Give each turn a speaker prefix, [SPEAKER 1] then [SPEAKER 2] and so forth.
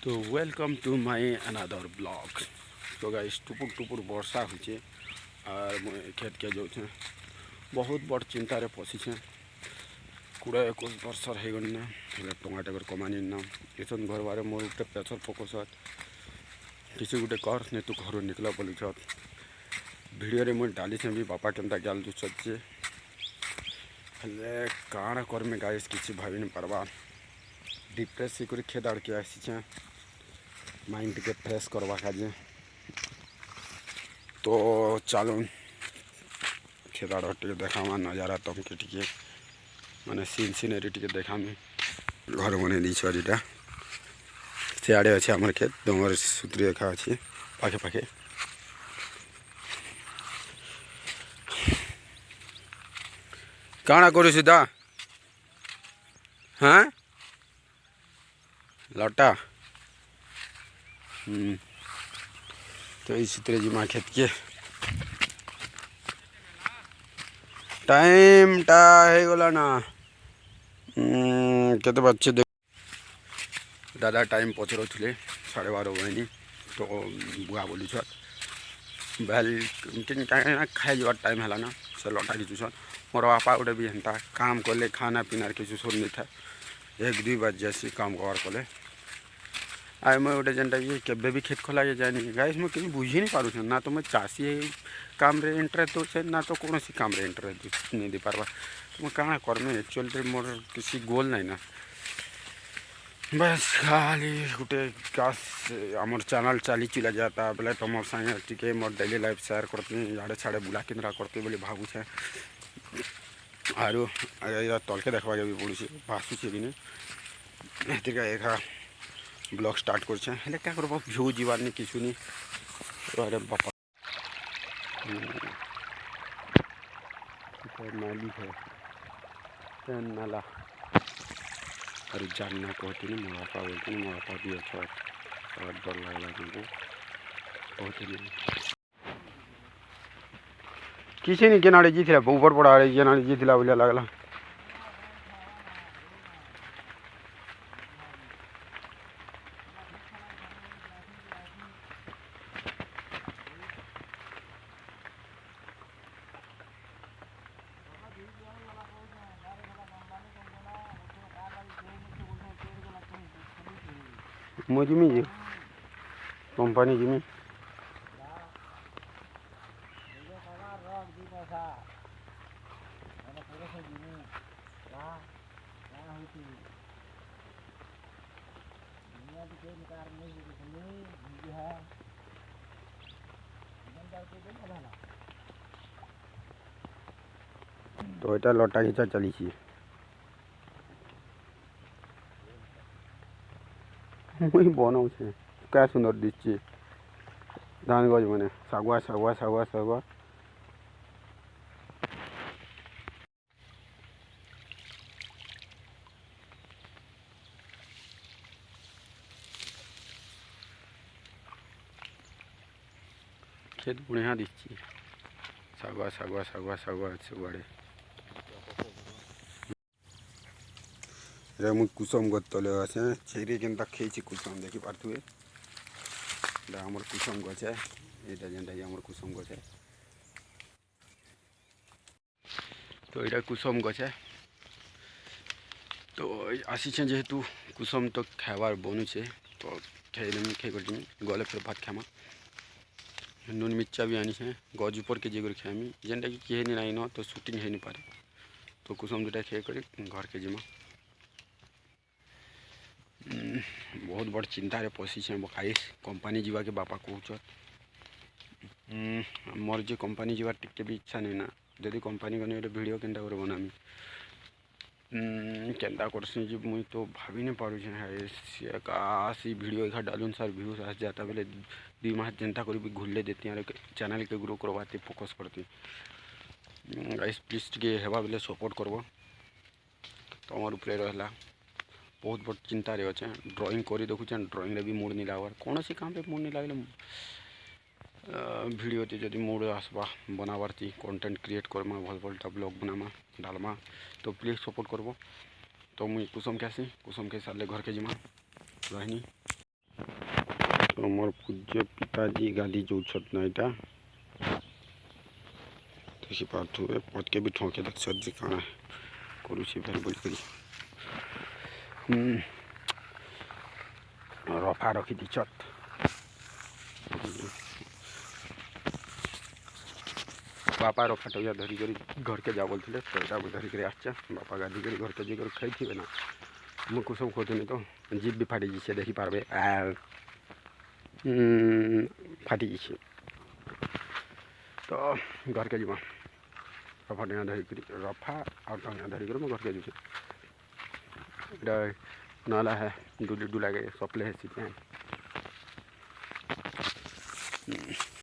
[SPEAKER 1] तो welcome to my another blog. तो guys टुपुर टुपुर वर्षा होचे और मुझे खेत के जो बहुत बड़ चिंतार पशिछे 20-21 वर्ष हो गना टमाटर कमानी ना एसन घर बारे मोर गोटे प्रेसर फोकस किसी गोटे कर नहीं तू घर निकल बोली भिडियो मुझे डाली भी बापा केन्ता गाल दुचे हेले काण करमे गाइस किसी भाभी नहीं पार्बा डिप्रेस कर खेत आड़ के आसी माइंड के फ्रेश करवा काजे तो चलो खेत आड़ टे देखा नजारा तमके टे माने सीनरी टे देखा घर बन दीटा सियाड़े अच्छे आम खेत डर सुतरी रेखा अच्छे पाखे पाखे काଣା करू सीधा हाँ लटा तो इस जिमा खेत के टाइम टा गला ना केते बच्चे दादा टाइम पचर थे 12:30 बजे तो बुआ बोली बेल खाई जावार टाइम है ना से लटा खींचुसन मोर बापा गोटे भी हेन्ता काम कले खाना पीनार किसी सुन नहीं था 1-2 बज जासी काम कबार कले आई मैं गोटे जेनटा कि केबे भी खेत खोला जाए गाइस मैं कहीं बुझी नहीं पार्छ ना तो मैं चाषी काम रे इंटरेस्ट दूचे ना तो कौन सी काम रे इंटरेस्ट नहीं दे पार्बा तो मैं कहाँ करमे एक्चुअली मोर किसी गोल नहीं ना बस खाली गोटे काश आमर चैनल चली चला जाता बोले तुम सागे टी मोर डेली लाइफ शेयर करती इे छाड़े बुला केन्द्रा करती बोली भावुचे आरु तलके देखा भी पड़ुचे भासुचे कि नहीं एक ब्लॉग स्टार्ट कर क्या करब भ्यू जीवार नहीं किचु नहीं अरे बापा नाली है नाला अरे जानना कहती नहीं मोर बापा बोलती मोर बापा भी अच्छा और डर लगला तुमको कहते नहीं किसी नहीं केनाड़े जीथिला ऊपर पड़ा केनाड़े जीथिला बोलिया लगला ମୁଁ ଯିମି ଯେ କମ୍ପାନୀ ଯିମି तो এটা লটা ঘিচা চালিছি मुई बनाऊे क्या सुंदर दिखे धान गज मैंने सागुआ सागुआ सागुआ सागुआ खेत बढ़िया दिखे सागुआ सागुआ सागुआ सागुआ सबुआड़े मुझे कुसुम गज तले आसे चेरी केनता खेची कुसुम देखी पार्थुए आमर कुसुम गछ है यहाँ जेनटा आमर कुसुम गछ है तो यहाँ कुसुम गछ है तो आसी जेहेतु कुसुम तो खाबार बनुचे तो खेल खे गले फिर भात खामा नून मिर्चा भी आनी है गज ऊपर के जेगर खामी जेनटा कि किए नहीं न तो शूटिंग है नहीं पारे तो कुसुम दुटा खे कर घर के जिमा बहुत बड़ चिंतार पशिछे गाइस कंपनी जीवा के बापा कहूँ मोर जे कंपनी जीवार टिके भी इच्छा नहीं ना जदि कंपनी गने वीडियो केनता कर बनामी केनता करसी जी मुई तो भाभी नहीं पारुछे है काशी वीडियो एखा डालून सार व्यूज आस जाता बेले 2 मास जनता कर भी घुले देती और चैनल के ग्रो करवाते फोकस करती गाइस प्लीज टे हेबा बेले सपोर्ट करब तुम उपरे रहा बहुत बड़ चिंता रे अच्छे ड्राइंग कर देखुचे ड्राइंग भी मूड नहीं लगवार कौन सी काम मूड नहीं लगले वीडियो जब मूड आसवा बनाबार थी कंटेंट क्रिएट करमा भल भलटा ब्लॉग बनामा डालमा तो प्लीज सपोर्ट करब तो मुई कुसुम के आसी कुसुम के सारे घर के जिमा रहनी तो मोर पूज्य पिताजी गादी जो छत ना इटा देखी पार्थुए पद के भी ठोके देख सज्जी काना करुछि भेल बोल करी रफा रखी दी छत बापा रफा टया धरी करी घर के जा बोलते तो धरी कर आच्छा बापा गादी कर घर के जाकर खाई थे ना मुझको सब खोजनी तो जीप भी फाटी जाइए देखी पार्बे फाटी जाइए तो घर के जीवन रफा टया धरी कर रफा और टया धरी कर घर के जीवन नाला है डुला गए सप्ले है सीटें